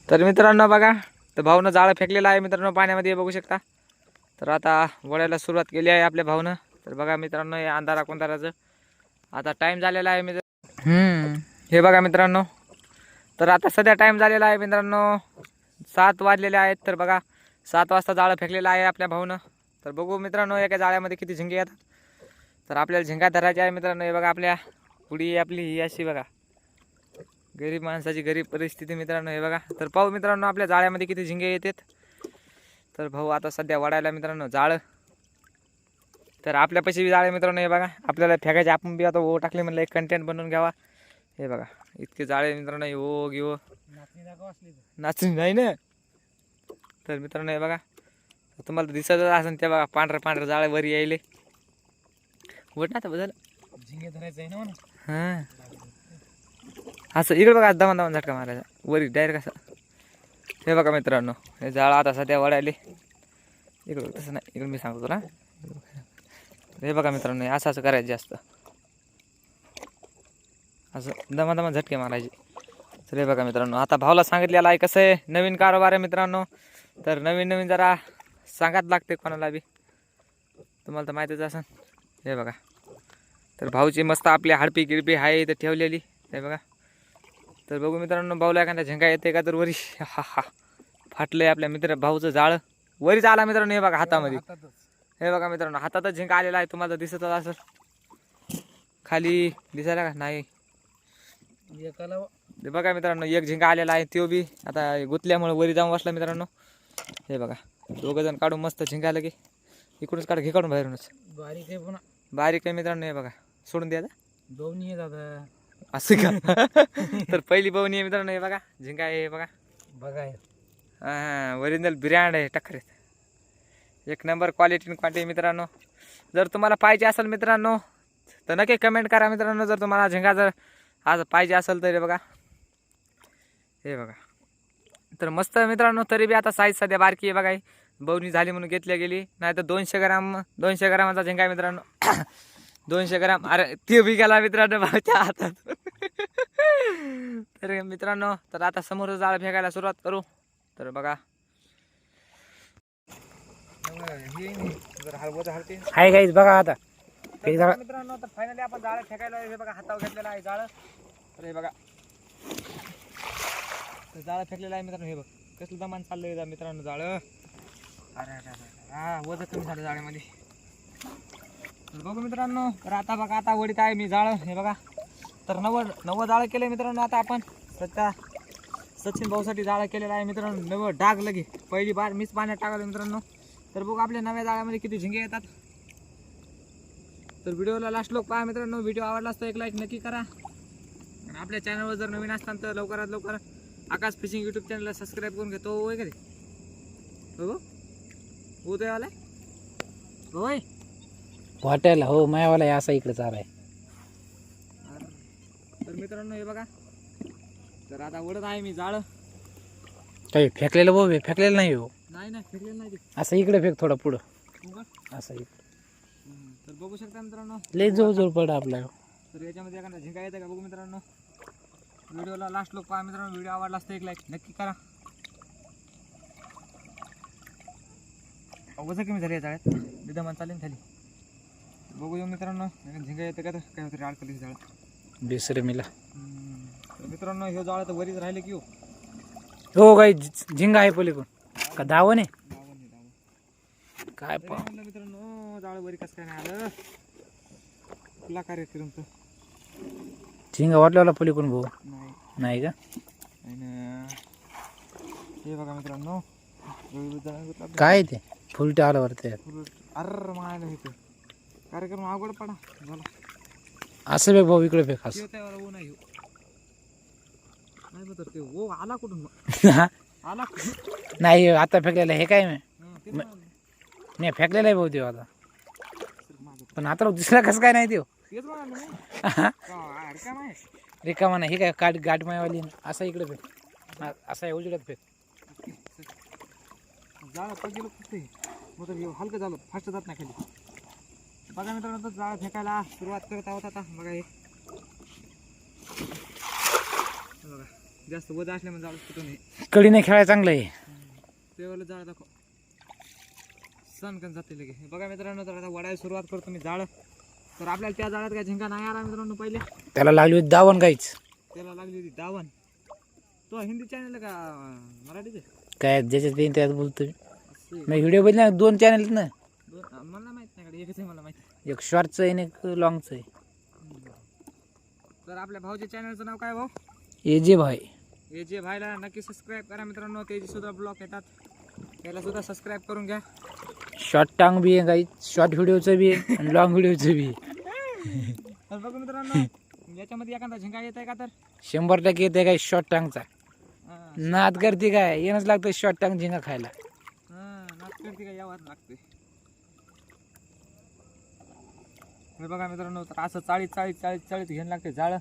तर मित्रांनो बघा, तर भाऊनं जाळं फेकलेलं आहे मित्रांनो पाण्यामध्ये बघू शकता. तर आता वळायला सुरुवात केली आहे आपल्या भाऊनं. तर बघा मित्रांनो, हे अंधारा कोंधाराचं आता टाइम झालेला आहे हे बघा मित्रांनो. तर आता सध्या टाइम झालेला आहे मित्रांनो, 7 वाजलेले आहेत. तर बघा 7 वाजता जाळं फेकलेलं आहे आपल्या भाऊनं. तर बघू मित्रांनो एका जाळ्यामध्ये किती झिंगे येतात. तर आपल्याला झिंगा धरायचे आहे मित्रांनो. हे बघा आपल्या पुढी आपली ही अशी बघा गरीब माणसाची गरीब परिस्थिती मित्रांनो. हे बघा, तर पाहू मित्रांनो आपल्या जाळ्यामध्ये किती झिंगे येतात. तर भाऊ आता सध्या वाढायला मित्रांनो जाळं. तर आपल्यापाशी बी जाळे मित्रांनो. हे बघा आपल्याला फेकायचे, आपण बी आता ओ टाकले म्हणलं एक कंटेंट बनवून घ्यावा. हे बघा इतके जाळे मित्रांनो. ओ घेऊ नाचून नाही ना. तर मित्रांनो हे बघा, तुम्हाला दिसतच असेल ते बघा पांढरं पांढरं जाळे वरी यायले. वट ना आता बदल झिंगे धरायचं आहे ना म्हणून. हां असं इकडे बघा, दमान दमान झटका मारायचा वरी डायरेक्ट असं. हे बघा मित्रांनो, हे जाळं आता सध्या वाढायले. इकडं तसं नाही, इकडं मी सांगतो तुला. हे बघा मित्रांनो, असं असं करायचं जास्त, असं दमा झटके मारायचे. तर हे बघा मित्रांनो, आता भाऊला सांगितलेलं आहे कसं आहे नवीन कारोबार आहे मित्रांनो. तर नवीन जरा सांगायला लागते कोणाला बी, तुम्हाला तर माहितीच असेल. हे बघा, तर भाऊची मस्त आपली हाडपी गिडपी आहे इथं ठेवलेली. हे बघा, तर बघू मित्रांनो भाऊला एखादा झेंगा येते का. तर वरी हा फाटलंय आपल्या मित्र भाऊचं जाळं वरीच आला मित्रांनो. हे बघा हातामध्ये, हे बघा मित्रांनो हातातच झिंगा आलेला आहे. तुम्हाला दिसतच असेल, खाली दिसायला का नाही. हे बघा मित्रांनो एक झिंगा आलेला आहे, तो बी आता गुतल्यामुळे वरी जाऊन बसला मित्रांनो. हे बघा 2 जण काढून मस्त झिंगा आलं की इकडूनच काढ, घे काढून बाहेरूनच. बारीक आहे पुन्हा, बारीक आहे मित्रांनो. हे बघा सोडून द्या दोन्ही आहे दादा. असं का. तर पहिली बवणी आहे मित्रांनो. हे बघा झिंगा आहे. हे बघा बघा ओरिजिनल ब्रँड आहे टक्कर, एक नंबर क्वालिटी क्वांटिटी मित्रांनो. जर तुम्हाला पाहिजे असेल मित्रांनो तर नक्की कमेंट करा मित्रांनो. जर तुम्हाला झिंगा जर आज पाहिजे असेल तर हे बघा, हे बघा. तर मस्त मित्रांनो, तरी बी आता साईज सध्या बारकी आहे बघा. बवणी झाली म्हणून घेतल्या गेली, नाही तर 200 ग्रामाचा झिंगा आहे मित्रांनो. 200 ग्राम, अरे ते बी गेला मित्रांनो भाऊच्या हातात. तर मित्रांनो, तर आता समोर जाळ फेकायला सुरुवात करू. तर बघा हाय गाईज बघा आता मित्रांनो, तर फायनली आपण जाळं फेकायला. हे बघा हातावर घेतलेलं आहे जाळं. तर हे बघा तर जाळं फेकलेलं आहे मित्रांनो. हे बघ कसलं दमान चाललंय मित्रांनो जाळं. अरे हा वजन कमी झालं जाळ्यामध्ये. तर बघू मित्रांनो, तर आता बघा आता वडीत आहे मी जाळं. हे बघा, तर नवं जाळं केलं मित्रांनो. आता आपण सध्या सचिन भाऊसाठी जाळं केलेलं आहे मित्रांनो. नवं डाग लगे पहिली बार मीच पाण्यात टाकलं मित्रांनो. तर बघू आपल्या नव्या जाळ्यामध्ये किती झिंगे येतात. तर व्हिडिओला लास्ट लोक पहा मित्रांनो. व्हिडिओ आवडला असता एक लाईक नक्की करा. आणि आपल्या चॅनलवर जर नवीन असताना तर लवकरात लवकर आकाश फिशिंग यूट्यूब चॅनलला सबस्क्राईब करून घेतो. होय कधी हो उदयवाला होय हॉटेल हो मायावाला आहे असा इकडे चालाय. तर मित्रांनो हे बघा, तर आता ओढत आहे मी जाळं. काही फेकलेलं भाऊ फेकलेलं नाही हो. नाही फेकलेलं नाही ते, असं इकडे फेक थोडं पुढं असं इकडे. तर बघू शकता मित्रांनो, लय जवळ पड आपल्या. तर याच्यामध्ये एखादा झिंगा येतं का बघू मित्रांनो. व्हिडिओला लास्ट लोक पहा मित्रांनो. व्हिडिओ आवडला असता एक लाईक नक्की करा. वजन कमी झाली या जाळ्यात, विद्यमान चालेल खाली. बघू येऊ मित्रांनो झिंगा येतं का. तर काय होतं अडकली जाळ बेसरे मिला. मित्रांनो हे जाळ तर वरीच राहिले की हो गाई झिंगा आहे पलीकडून का दावण आहे काय पाव म्हणलं मित्रांनो. जाळ वरी कसं काय नाही आलं तुला कार्यक्रम तर झिंगा वाटल्याला पलीकडून भाऊ नाही नाही का. हे बघा मित्रांनो काय ते फुलटे आलं वरती. अर मायला हे कार्यक्रम अवघड पडा झाला. असं बे भाऊ इकडे फेक असं नाही तर ते ओ आला कुठून आला नाही आता फेकलेलं हे काय नाही फेकलेलं आहे भाऊ देव आता. पण आता दुसरा कसं काय नाही देव रिकामा नाही. हे काय गाठ मायावाली असं इकडे फेक असा उजड्यात फेक. जाळं गेलं कुठे मग हलकं झालं फास्ट जात नाही खाली. बघा मित्रांनो, जाळं फेकायला सुरुवात करत आहोत आता. बघा हे बघा जास्त वजा असले म्हणजे जाळ फुटू नये. कडीने खेळायला चांगलं आहे. तेव्हा जाळ दाखव सण कन जाते लगे. हे बघा मित्रांनो, तर आता वडायला सुरुवात करतो मी जाळ. तर आपल्याला त्या जाळ्यात काय झिंगा नाही आला मित्रांनो. पहिले त्याला लागली होती दावण गाईच. त्याला लागली होती दावण. तो हिंदी चॅनल का मराठीचे काय ज्याच्यात येईन त्यात बोलतो मी. असे मी व्हिडिओ बघितले ना, 2 चॅनल आहेत ना. मला माहित नाही कडे, एकच आहे मला माहिती. एक शॉर्टचं आहे आणि एक लॉंगचं आहे. तर आपल्या भाऊच्या चॅनलचं नाव काय भाऊ? AJ भाई. AJ भाईला नक्की सबस्क्राईब करा मित्रांनो. त्याची सुद्धा ब्लॉग येतात, त्याला सुद्धा सबस्क्राईब करून घ्या. शॉर्ट टांग बी आहे गाईच, शॉर्ट व्हिडिओचं बी आहे आणि लॉंग व्हिडिओचं बी आहे. तर बघू मित्रांनो, याच्यामध्ये एखादा झिंगा येत आहे का? तर 100% येते काय शॉर्ट टांगचा. हा, नाद करते काय, येणंच लागतं शॉर्ट टांग झिंगा खायला. नाच करते का यावाच लागते. हे बघा मित्रांनो, तर असं 40 घ्यायला लागते जाळ.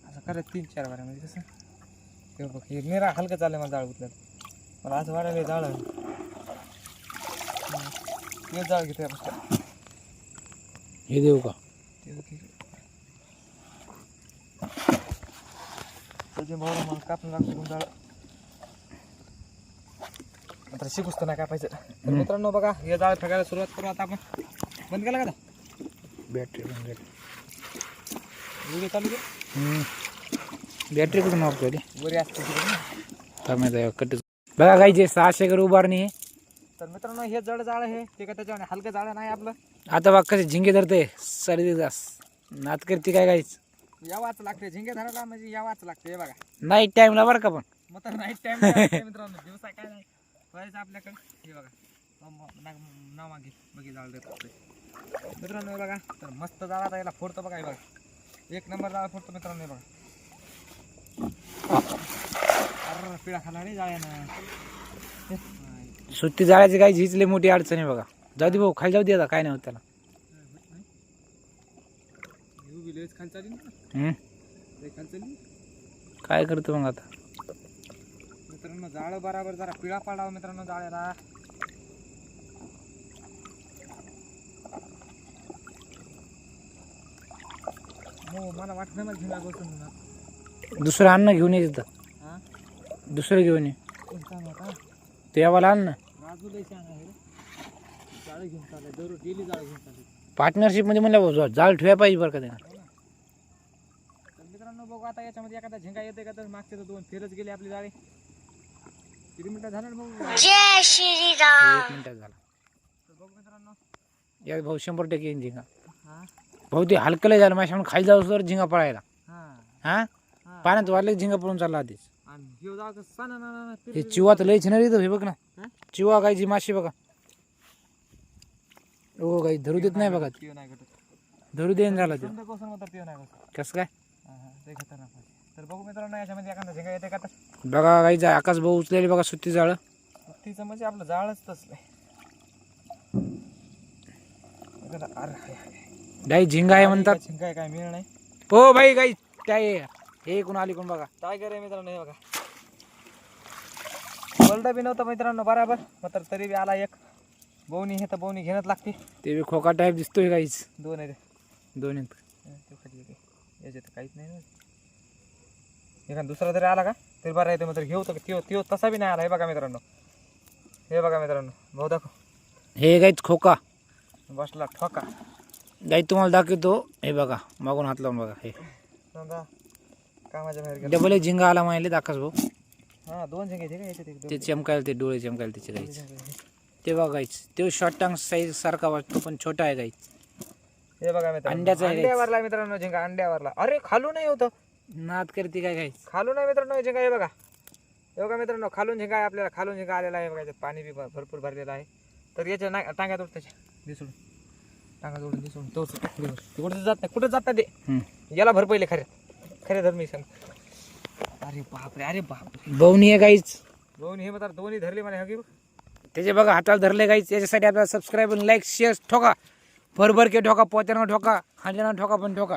असं करत 3-4 वाऱ्या म्हणजे कसं ते बघ, हे निरा हलकं चाललंय मला जाळ उचलत. मला असं वाढायला जाळ हे जाळ घेते आपण. हे देऊ का? त्याचे भाऊ मला कापून लागतो जाळ. आता शिकूच तर नाही कापायचं. तर मित्रांनो बघा, हे जाळ फेकायला सुरुवात करू आता आपण. बंद केला का? बॅटरी बंद झाली. व्हिडिओ चालू दे. बॅटरी कुठून ऑफ झाली? वरी असते तिकडे. काय माहिती आहे कट. बघा गाईचे 600 कर उभारणी आहे. तर मित्रांनो, हे जड जाळ आहे ते का त्याच्यावर हलकं जाळ नाही आपलं. आता बघ कसे झिंगे धरते सर्दी जास. नाद करते काय गाईच. यावाच लागते झिंगे धरायला, म्हणजे यावाच लागते. हे बघा नाईट टाइमला बरं का पण. मग तर नाईट टाइम मित्रांनो, दिवसा काय नाही व्हायचं आपल्याकडे. हे बघा नाव मागे बघी जाळ देत आपले मित्रांनो. हे बघा, तर मस्त जाळ आता याला फोडतो बघा. हे बघा, 1 नंबर जाळ फोडतो मित्रांनो. हे बघा, अरे पिळा खाला रे जाळ्यानं. सुट्टी जाळ्याची गाई झिजले मोठी अडचण आहे बघा. जाऊ दे भाऊ, खाली जाऊ दे आता, काय नाही होत त्याला. खाली चालली ना, खाली चालली. काय करतो मग आता? मित्रांनो, जाळ बराबर जरा पिळा पाडावं मित्रांनो जाळ्याला. हो, मला वाटत नाही मला झिंगा बसून म्हणून. दुसरं अन्न घेऊन ये तिथं. हा, दुसरं घेऊन ये. कोणता होता? ते यावाला आण ना. राजू लय सांगा हे रे. जाळ घेऊन चालले दररोज, डेली जाळ घेऊन चालले. पार्टनरशिप मध्ये म्हणलं जाळ ठेवायला पाहिजे बरं का त्याला. तर मित्रांनो बघू आता याच्यामध्ये एखादा झिंगा येते का. तर मागचे तर 2 फेरच गेले आपली जाळी. किती मिनिटं झालं रे भाऊ? जय श्रीराम. 1 मिनिटात झाला. तर बघू मित्रांनो. या भाऊ 100% येईन झिंगा. हा भाऊ ते हलकं झालं माझ्या खाली जाऊ तर झिंगा पळायला. हा हा हा. पाण्यात वाढले झिंगा पळून चालला आधीच. आणि ह्यो जाळ कसं साना ना ना हे चिवा तर लयच नाही हे बघ ना. हा? चिवा गायची माशी बघा. ओ गाई धरू देत नाही बघा. पिऊ नाही घटत. धरू देईन झाला ते. सुंदर कोसन होतं पिऊ नाही घटत. कसं काय? ते खतरनाक आहे. तर बघू मित्रांनो, याच्यामध्ये एखादा झिंगा येते का. तर बघा गाईचा आकाश भाऊ उचलेली बघा सुट्टी जाळ. तिचं म्हणजे आपलं जाळच तसलं आहे. अरे गाई झिंगा आहे म्हणतात. झिंगा आहे काय मिळ नाही. हो भाई गाई काय हे कोण आली कोण बघा. टायगर आहे मित्रांनो. हे बघा, बलडा बी नव्हतं मित्रांनो बराबर, मात्र तरी बी आला एक. बोवणी हे तर बोवणी घेणंच लागते. ते बी खोका टाईप दिसतोय गाईच. 2 आहे ते. 2 आहेत. ते खाली आहे. याच्यात काहीच नाही ना. एखादा दुसरा तरी आला का तरी बरं येते. मात्र घेऊ तर त्यो तसा बी नाही आला. हे बघा मित्रांनो, हे बघा मित्रांनो, भाऊ दाखव. हे गाईच खोका बसला ठोका. गाई तुम्हाला दाखवतो. हे बघा मागून हात लावून बघा. हे समजा कामाच्या बाहेर गेला. डबल एक झिंगा आला माहिले आकाश भाऊ. हा 2 झिंगे का याच्यात. ते चमकायला ते डोळे चमकायला त्याचे गाईच. ते बघा गाईच. ते शॉर्ट टांग साईज सारखा वाटतो पण छोटा आहे गाईच. हे बघा मित्रांनो, अंड्याचा आहे. अंड्यावरला मित्रांनो झिंगा, अंड्यावरला. अरे खालू नाही होतं. नाद करते काय गाईच. खालून आहे मित्रांनो झिंगा. हे बघा, हे बघा मित्रांनो, खालून झिंगा आहे. आपल्याला खालून झिंगा आलेला आहे बघा. याच्यात पाणी बी भरपूर भरलेलं आहे. तर याच्या टांग्या तोड त्याच्या दिसून टांगा जोडून दिसून तो कुठं जात नाही. कुठं जात नाही ते. याला भर पहिले खरे धर मी सांग. अरे बापरे, अरे बापरे. बवणी आहे गाईच. दोन्ही हे मात्र दोन्ही धरले मला. हे त्याचे बघा हाताला धरले गाईच. याच्यासाठी आपल्याला सबस्क्राईब आणि लाईक शेअर ठोका. भरभर के ठोका, पोत्यानं ठोका, हांड्यानं ठोका पण ठोका.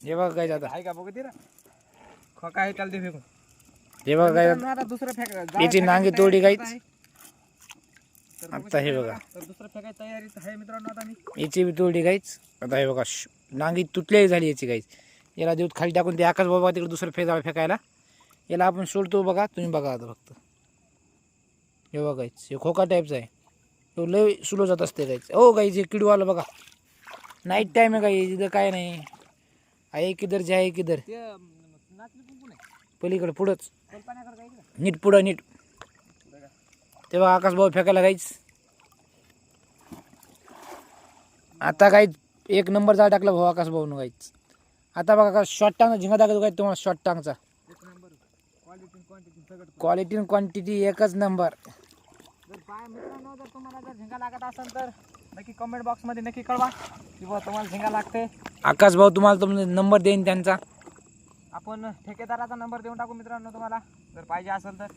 हे बघा गाईच. आता आहे का बघ ते ना खोका आहे त्याला दे फेकून. हे बघा गाईच. आता दुसरं फेक. याची नांगी तोडी गाईच. आता हे बघा, तर दुसरं फेकायची तयारी आहे मित्रांनो. आता मी याची बी तोडी गाईच. आता हे बघा नांगी तुटलेली झाली याची गाईच. याला देऊत खाली टाकून ते आकाश बाबा तिकडे दुसरं जाळं फेकायला. याला आपण सोडतो बघा, तुम्ही बघा आता फक्त. हे बघा गाईच, हे खोका टाईपचा आहे, तो लय स्लो जात असते गाईच. ओ गाईच हे किडूवाला बघा, नाईट टाईम आहे गाई, इथं काय नाही आहे. किधर जे आहे किधर, पलीकडे पुढंच नीट, पुढं नीट. तेव्हा आकाश भाऊ फेकायला गाईच. आता गाईच एक नंबर जाळ टाकला भाऊ आकाश भाऊन गाईच. आता बघा का शॉर्ट टांग झिंगा दाखवतो काय तुम्हाला. शॉर्ट टांगचा क्वालिटी आणि क्वांटिटी एकच नंबर. जर मित्रांनो जर तुम्हाला जर झिंगा लागत असेल तर नक्की कमेंट बॉक्समध्ये नक्की कळवा की बुवा तुम्हाला झिंगा लागते. आकाश भाऊ तुम्हाला तुमचा नंबर देईन त्यांचा. आपण ठेकेदाराचा नंबर देऊन टाकू मित्रांनो, तुम्हाला जर पाहिजे असेल तर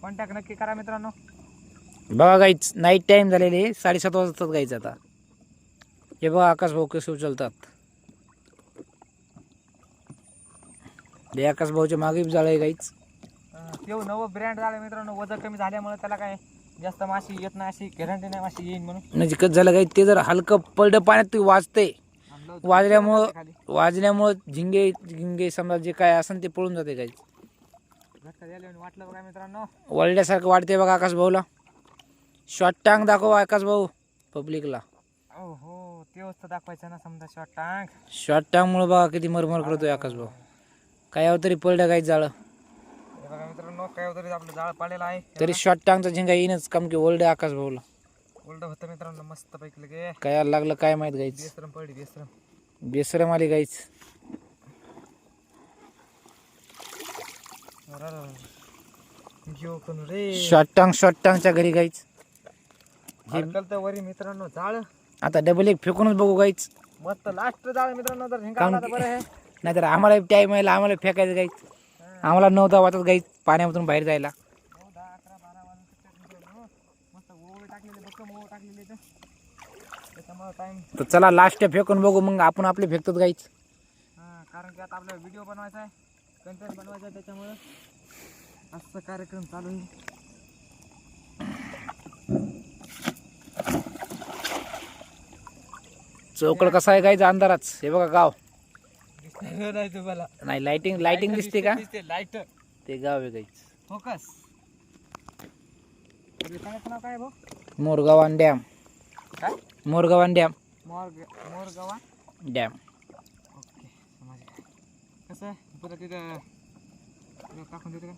कॉन्टॅक्ट नक्की करा मित्रांनो. बघा गाईच नाईट टाईम झालेले 7:30 वाजतात गाईच. आता हे बघा आकाश भाऊ कसे उचलतात. हे आकाश भाऊच्या मागे जाळ आहे गाईच. ते नवं ब्रँड झालं मित्रांनो. वजन कमी झाल्यामुळे त्याला काय जास्त माशी येत नाही, अशी गॅरंटी नाही माशी येईन म्हणून. म्हणजे कसं झालं गाईच, ते जर हलकं पलटं पाण्यात ते वाजते, वाजल्यामुळं झिंगे झिंगे समजा जे काय असेल ते पळून जाते गाईच. झटका द्यायला वाटलं बघा मित्रांनो, वळल्यासारखं वाटते बघा आकाश भाऊला. शॉर्ट टांग दाखव आकाश भाऊ पब्लिकला. हो ते वस्तू दाखवायचं ना समजा शॉर्ट टांग. शॉर्ट टांगमुळे बघा किती मरमर करतोय आकाश भाऊ. काय तरी पडलं गाईच जाळं. हे बघा मित्रांनो, काय तरी आपलं जाळ पाडलेलं आहे. तरी शॉर्ट टांगचा झिंगा येईनच काम की ओल्ड आकाश भाऊला. उलट होतं मित्रांनो मस्त पैकी लगे. काय लागलं काय माहित गाईच. बेसरम पडली बेसरम. बेसरम आली गाईच. शॉर्ट टांगच्या घरी गाईच. तर वरी मित्रांनो जाळ आता डबल एक फेकूनच बघू गाईच. मस्त लास्ट जाळ मित्रांनो. जर झिंगा आला तर बरं आहे, नाहीतर आम्हाला टाईम आहे, आम्हाला फेकायचं गाईच. आम्हाला 9 वाजतात गाईच पाण्यामधून बाहेर जायला. 9, 10, 11, 12 वाजता मस्त ओळ टाकलेले बक्कम ओळ टाकलेले त्याच्यामुळे टाइम. तर चला लास्ट फेकून बघू, मग आपण आपले फेकतात गाईच. कारण की आता आपल्याला व्हिडिओ बनवायचा आहे, कंटेंट बनवायचा आहे, त्याच्यामुळे असं कार्यक्रम चालू आहे. चौकड कसा आहे गाईच अंधाराच. हे बघा गाव नाही तुम्हाला नाही, लाइटिंग दिसते का. लाईट ते गाव आहे गाईच. फोकस. नाव काय भाऊ? मोरगावान डॅम. काय? मोरगावान डॅम. मोरगावा डॅम. ओके समजलं. कसं आहे परत तिथं टाकून देतो का.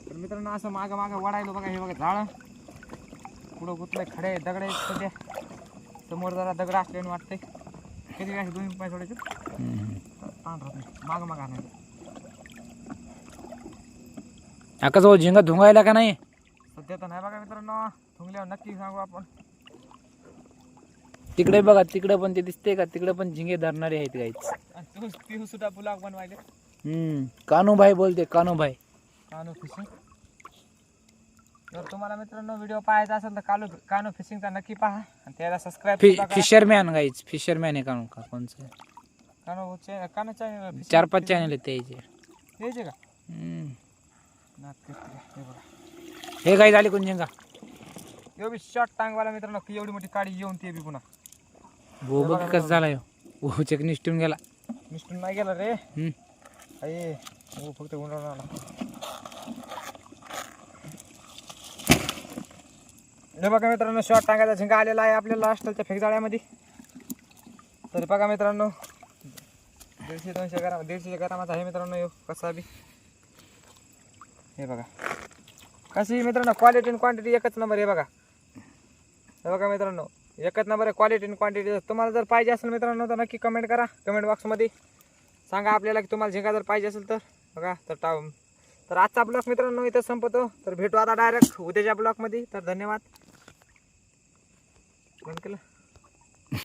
तर मित्रांनो असं मागं मागं वडायलो बघा. हे बघा झाड पुढं गुतलंय, खडे दगड आहेत सध्या. समोर जरा दगड असल्याने वाटते. किती काय 2 पाय सोडायचे ताण राहत नाही, मागं मागं नाही. आकाश भाऊ झिंगा धुंगायला का नाही. सध्या तर नाही बघा मित्रांनो, थुंगल्यावर नक्की सांगू आपण. तिकडे बघा, तिकडे पण ते दिसते का, तिकडे पण झिंगे धरणारे आहेत गाईच. आणि ती सुद्धा ब्लॉग बनवायले. कानूभाई बोलते, कानूभाई. कानो फिशिंग. जर तुम्हाला मित्रांनो व्हिडिओ पाहायचा असेल तर कानो फिशिंगचा नक्की पहा आणि त्याला सबस्क्राईब. फिशरमॅन गाईच, फिशरमॅन आहे कानू का कोणचं. कानो चॅनल 4-5 चॅनल आहेत त्याचे. यायचे का हे गाई झाली कोण झिंगा. एवढी शॉर्ट टांगवाला मित्रांनो, एवढी मोठी काडी येऊन ते बी पुन्हा भाऊ बघ कसं झाला. हो चेक निष्ठून गेला. निष्ठून नाही गेला रे. अये हो फक्त गुंडाळून आला. हे बघा मित्रांनो, शॉर्ट टांगायचा झिंगा आलेला आहे आपल्या लास्टच्या फेकजाळ्यामध्ये. तर बघा मित्रांनो 150-200 ग्राम 150 ग्रामाचा आहे मित्रांनो. यो कसा बी हे बघा कशी मित्रांनो, क्वालिटी आणि क्वांटिटी एकच नंबर आहे बघा. हे बघा मित्रांनो एकच नंबर आहे क्वालिटी आणि क्वांटिटी. तुम्हाला जर पाहिजे असेल मित्रांनो तर नक्की कमेंट करा. कमेंट बॉक्समध्ये सांगा आपल्याला की तुम्हाला झिंगा जर पाहिजे असेल तर. बघा तर आजचा ब्लॉग मित्रांनो इथं संपतो. तर भेटू आता डायरेक्ट उद्याच्या ब्लॉगमध्ये. तर धन्यवाद. बंद केलं.